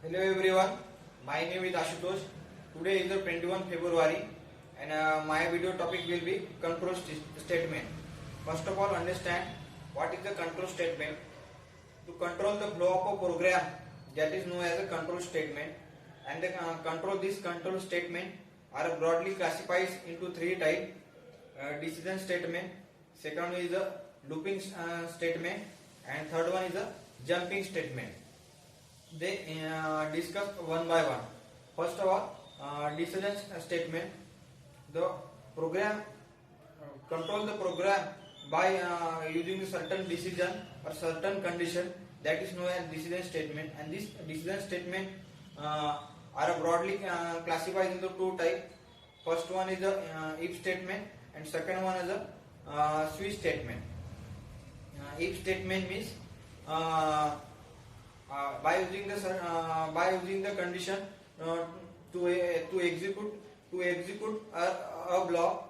Hello everyone, my name is Ashutosh. Today is the 21 February and my video topic will be control statement. First of all, understand what is the control statement. To control the flow of a program, that is known as a control statement, and this control statement are broadly classified into three types: decision statement, second is a looping statement, and third one is a jumping statement. They discuss one by one. First of all, decision statement. The program control the program by using a certain decision or certain condition, that is known as decision statement. And this decision statement are broadly classified into two types. First one is the if statement, and second one is the switch statement. If statement means by using the condition to execute a block,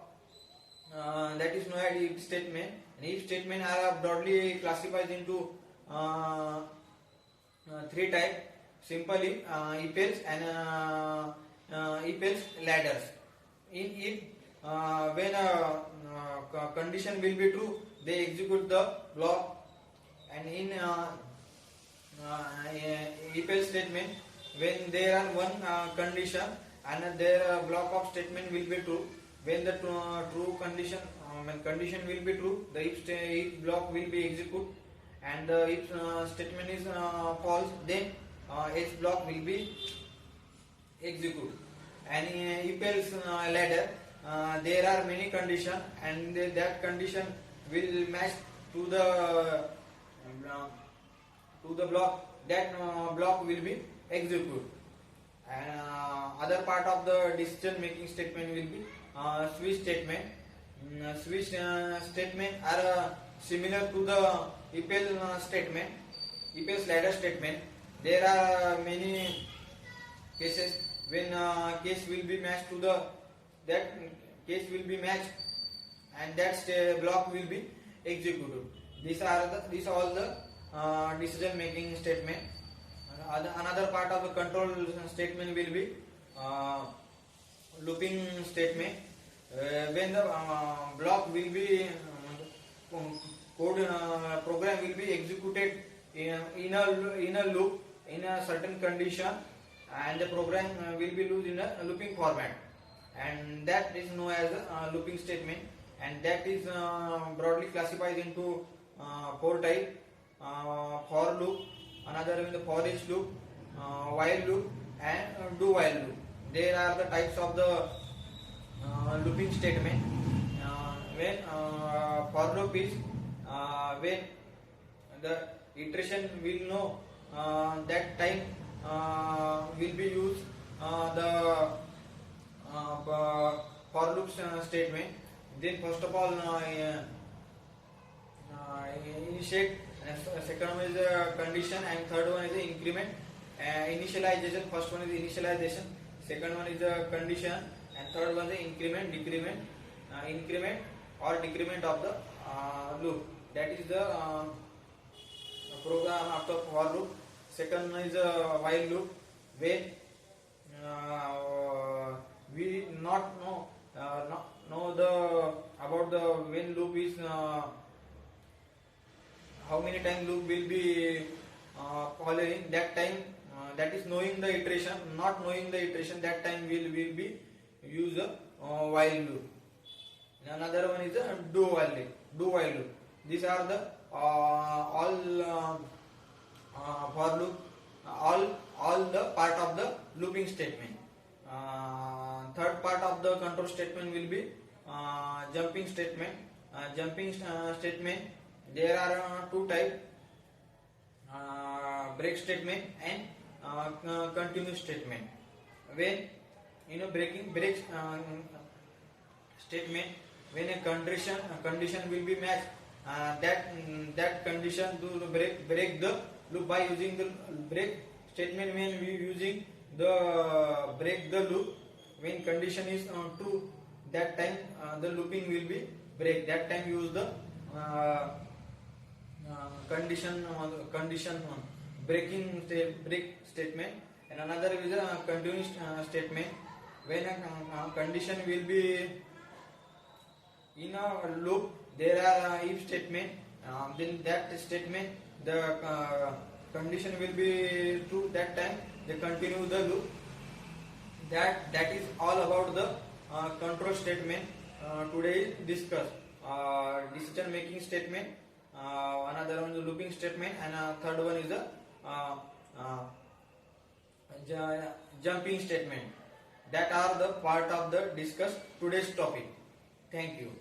that is known as if statement. And if statement are broadly classified into three types: simply, if else, and if else ladders. In if, when a condition will be true, they execute the block. And in if else statement, when there are one condition and their block of statement will be true, when the true condition when condition will be true, the if block will be executed, and the if statement is false, then else block will be executed. And if else ladder, there are many conditions, and that condition will match to the block, that block will be executed. And other part of the decision making statement will be switch statement. Switch statement are similar to the if else statement, if else ladder statement. There are many cases when case will be matched to that case will be matched, and that block will be executed. These all the decision making statement. Another part of the control statement will be looping statement. When the block will be program will be executed in a loop in a certain condition, and the program will be used in a looping format, and that is known as a looping statement. And that is broadly classified into four types: for loop, another is the for each loop, while loop, and do while loop. There are the types of the looping statement. When for loop is when the iteration will know that time will be used the for loop statement. Then first of all initiate, second one is condition, and third one is the increment. Initialization, first one is initialization, second one is the condition, and third one is the increment, decrement, increment or decrement of the loop. That is the program after for loop. Second one is the while loop, when we not know the about the when loop is how many times loop will be following. That time, that is knowing the iteration. Not knowing the iteration, that time will be use a while loop. Another one is a do while loop. These are the all for loop, all the part of the looping statement. Third part of the control statement will be jumping statement. Jumping statement, there are two types: break statement and continuous statement. When in a break statement, when a condition will be matched, that condition to break the loop by using the break statement. When we using the break the loop, when condition is true, that time the looping will be break. That time use the condition break statement. and another is a continuous statement. When a condition will be in a loop, there are if statement. Then that statement, the condition will be true. That time they continue the loop. That is all about the control statement. Today discuss decision making statement. Another one is looping statement, and third one is the jumping statement. That are the part of the discuss today's topic. Thank you.